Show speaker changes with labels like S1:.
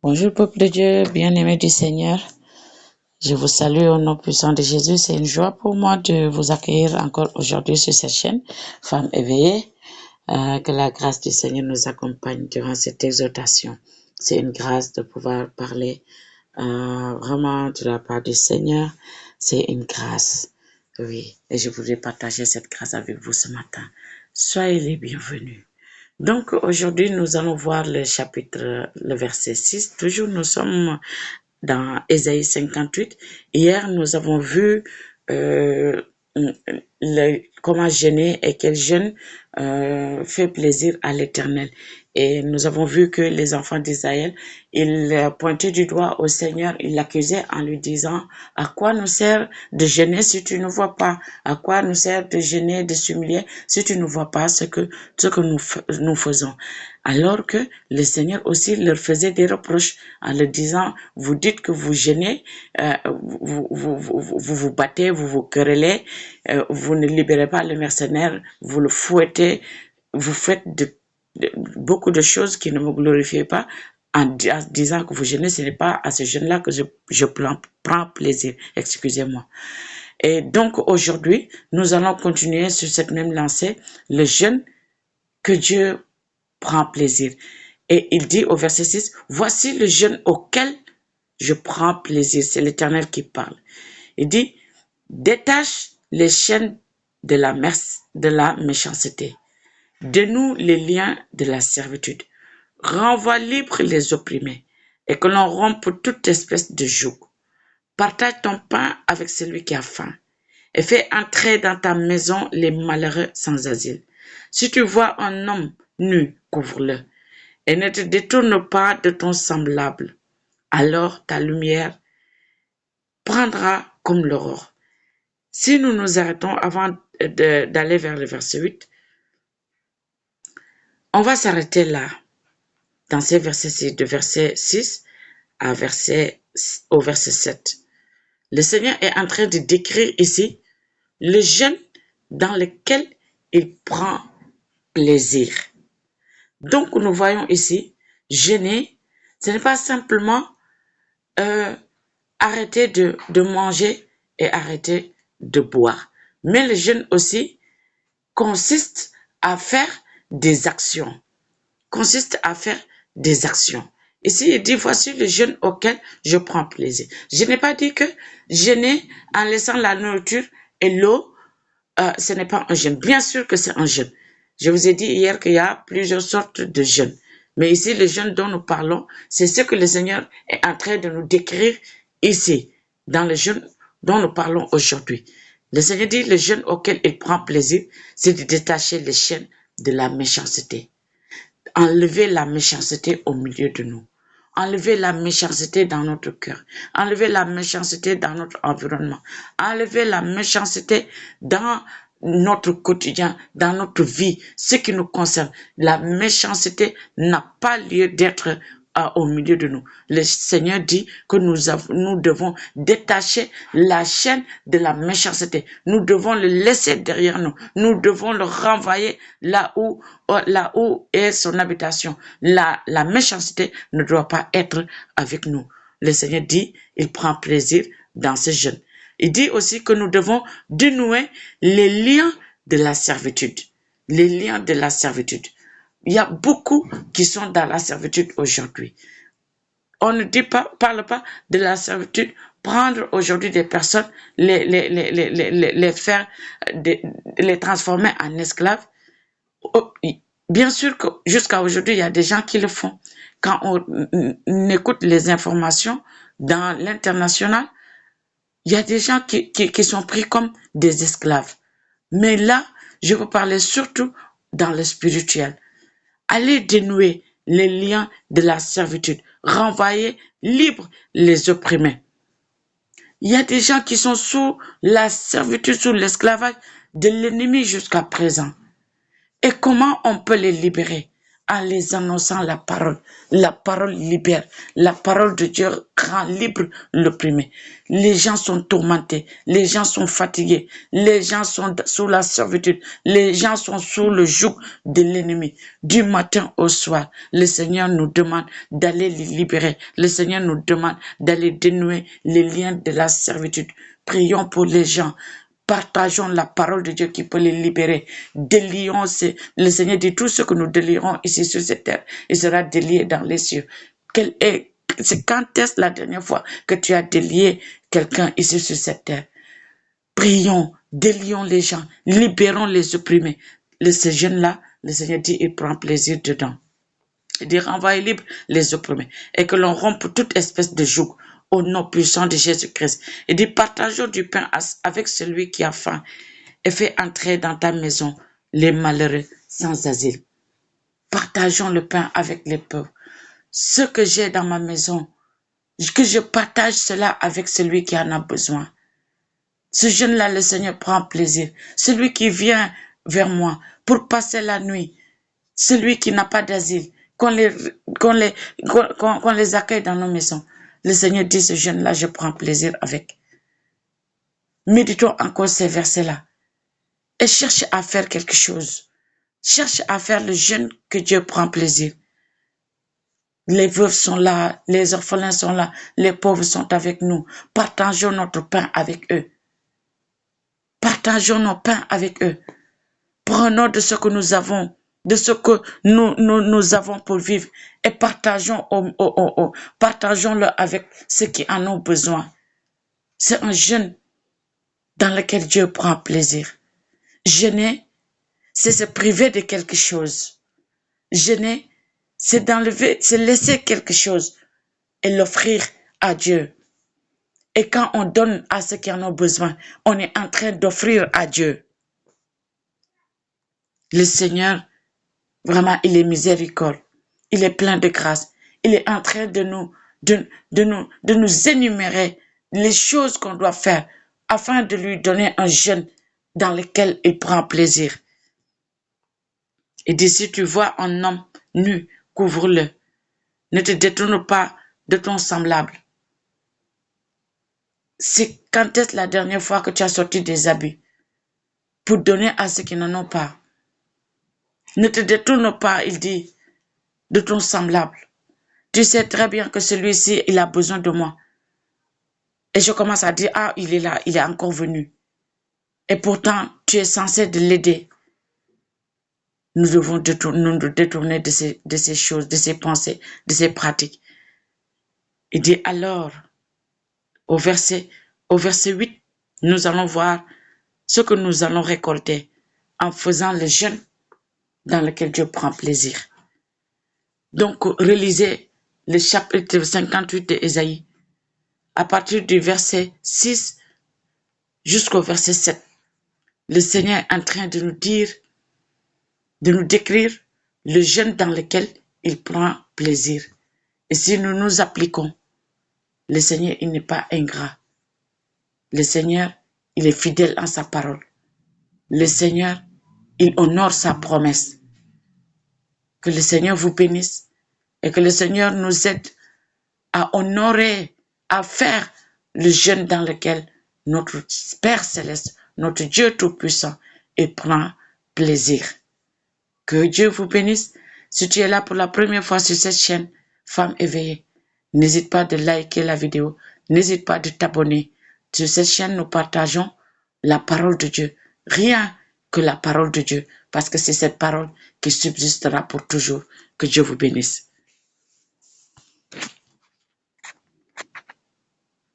S1: Bonjour peuple de Dieu, bien-aimés du Seigneur. Je vous salue au nom puissant de Jésus. C'est une joie pour moi de vous accueillir encore aujourd'hui sur cette chaîne, Femmes éveillées. Que la grâce du Seigneur nous accompagne durant cette exhortation. C'est une grâce de pouvoir parler vraiment de la part du Seigneur. C'est une grâce. Oui, et je voudrais partager cette grâce avec vous ce matin. Soyez les bienvenus. Donc aujourd'hui, nous allons voir le verset 6. Toujours, nous sommes dans Ésaïe 58. Hier, nous avons vu comment jeûner et quel jeûne fait plaisir à l'Éternel. Et nous avons vu que les enfants d'Israël, ils pointaient du doigt au Seigneur, ils l'accusaient en lui disant, à quoi nous sert de jeûner si tu ne vois pas? À quoi nous sert de jeûner, de s'humilier si tu ne vois pas ce que nous faisons? Alors que le Seigneur aussi leur faisait des reproches en leur disant, vous dites que vous jeûnez, vous battez, vous vous querellez, vous ne libérez pas le mercenaire, vous le fouettez, vous faites beaucoup de choses qui ne me glorifient pas. En disant que vous jeûnez, ce n'est pas à ce jeûne-là que je prends plaisir. Excusez-moi. Et donc aujourd'hui, nous allons continuer sur cette même lancée, le jeûne que Dieu prend plaisir. Et il dit au verset 6, voici le jeûne auquel je prends plaisir. C'est l'Éternel qui parle. Il dit, détache les chaînes de la méchanceté. Dénoue les liens de la servitude. Renvoie libre les opprimés et que l'on rompe toute espèce de joug. Partage ton pain avec celui qui a faim et fais entrer dans ta maison les malheureux sans asile. Si tu vois un homme nu, couvre-le et ne te détourne pas de ton semblable. Alors ta lumière prendra comme l'aurore. Si nous nous arrêtons avant d'aller vers le verset 8, on va s'arrêter là, dans ces versets 6, de verset 6 au verset 7. Le Seigneur est en train de décrire ici le jeûne dans lequel il prend plaisir. Donc nous voyons ici, jeûner, ce n'est pas simplement arrêter de manger et arrêter de boire. Mais le jeûne aussi consiste à faire des actions. Ici, il dit, voici le jeûne auquel je prends plaisir. Je n'ai pas dit que jeûner en laissant la nourriture et l'eau, ce n'est pas un jeûne. Bien sûr que c'est un jeûne. Je vous ai dit hier qu'il y a plusieurs sortes de jeûnes. Mais ici, le jeûne dont nous parlons, c'est ce que le Seigneur est en train de nous décrire ici, dans le jeûne dont nous parlons aujourd'hui. Le Seigneur dit, le jeûne auquel il prend plaisir, c'est de détacher les chaînes de la méchanceté. Enlever la méchanceté au milieu de nous. Enlever la méchanceté dans notre cœur. Enlever la méchanceté dans notre environnement. Enlever la méchanceté dans notre quotidien, dans notre vie, ce qui nous concerne. La méchanceté n'a pas lieu d'être au milieu de nous. Le Seigneur dit que nous devons détacher la chaîne de la méchanceté. Nous devons le laisser derrière nous. Nous devons le renvoyer là où est son habitation. La méchanceté ne doit pas être avec nous. Le Seigneur dit, il prend plaisir dans ce jeûne. Il dit aussi que nous devons dénouer les liens de la servitude. Les liens de la servitude. Il y a beaucoup qui sont dans la servitude aujourd'hui. On ne parle pas de la servitude. Prendre aujourd'hui des personnes, les faire, les transformer en esclaves. Bien sûr que jusqu'à aujourd'hui, il y a des gens qui le font. Quand on écoute les informations dans l'international, il y a des gens qui sont pris comme des esclaves. Mais là, je veux parler surtout dans le spirituel. Allez dénouer les liens de la servitude. Renvoyer libre les opprimés. Il y a des gens qui sont sous la servitude, sous l'esclavage de l'ennemi jusqu'à présent. Et comment on peut les libérer? en les annonçant la parole. La parole libère. La parole de Dieu rend libre l'opprimé. Les gens sont tourmentés. Les gens sont fatigués. Les gens sont sous la servitude. Les gens sont sous le joug de l'ennemi. Du matin au soir, le Seigneur nous demande d'aller les libérer. Le Seigneur nous demande d'aller dénouer les liens de la servitude. Prions pour les gens. Partageons la parole de Dieu qui peut les libérer. Délions, le Seigneur dit, tout ce que nous délierons ici sur cette terre, il sera délié dans les cieux. C'est quand est-ce la dernière fois que tu as délié quelqu'un ici sur cette terre? Prions, délions les gens, libérons les opprimés. Ces jeunes-là, le Seigneur dit, il prend plaisir dedans. Il dit, renvoyez libre les opprimés et que l'on rompe toute espèce de joug au nom puissant de Jésus-Christ. Il dit, partageons du pain avec celui qui a faim et fais entrer dans ta maison les malheureux sans asile. Partageons le pain avec les pauvres. Ce que j'ai dans ma maison, que je partage cela avec celui qui en a besoin. Ce jeune-là, le Seigneur prend plaisir. Celui qui vient vers moi pour passer la nuit, celui qui n'a pas d'asile, qu'on les accueille dans nos maisons. Le Seigneur dit, ce jeune-là, je prends plaisir avec. Méditons encore ces versets-là et cherche à faire quelque chose. Cherche à faire le jeûne que Dieu prend plaisir. Les veuves sont là, les orphelins sont là, les pauvres sont avec nous. Partageons notre pain avec eux. Partageons nos pains avec eux. Prenons de ce que nous avons, de ce que nous avons pour vivre et partageons-le avec ceux qui en ont besoin. C'est un jeûne dans lequel Dieu prend plaisir. Jeûner, c'est se priver de quelque chose. Jeûner, c'est laisser quelque chose et l'offrir à Dieu. Et quand on donne à ceux qui en ont besoin, on est en train d'offrir à Dieu. Le Seigneur, vraiment, il est miséricorde. Il est plein de grâce. Il est en train de nous énumérer les choses qu'on doit faire afin de lui donner un jeûne dans lequel il prend plaisir. Il dit, si tu vois un homme nu, couvre-le. Ne te détourne pas de ton semblable. C'est quand est-ce la dernière fois que tu as sorti des habits pour donner à ceux qui n'en ont pas? Ne te détourne pas, il dit, de ton semblable. Tu sais très bien que celui-ci, il a besoin de moi. Et je commence à dire, ah, il est là, il est encore venu. Et pourtant, tu es censé de l'aider. Nous devons nous détourner de ces choses, de ces pensées, de ces pratiques. Il dit alors, au verset 8, nous allons voir ce que nous allons récolter en faisant le jeûne dans lequel Dieu prend plaisir. Donc, relisez le chapitre 58 de Ésaïe, à partir du verset 6 jusqu'au verset 7. Le Seigneur est en train de nous dire, de nous décrire le jeûne dans lequel il prend plaisir. Et si nous nous appliquons, le Seigneur, il n'est pas ingrat. Le Seigneur, il est fidèle en sa parole. Le Seigneur, il honore sa promesse. Que le Seigneur vous bénisse et que le Seigneur nous aide à honorer, à faire le jeûne dans lequel notre Père Céleste, notre Dieu Tout-Puissant, prend plaisir. Que Dieu vous bénisse. Si tu es là pour la première fois sur cette chaîne, Femme éveillée, n'hésite pas de liker la vidéo, n'hésite pas de t'abonner. Sur cette chaîne, nous partageons la parole de Dieu. Rien que la parole de Dieu, parce que c'est cette parole qui subsistera pour toujours. Que Dieu vous bénisse.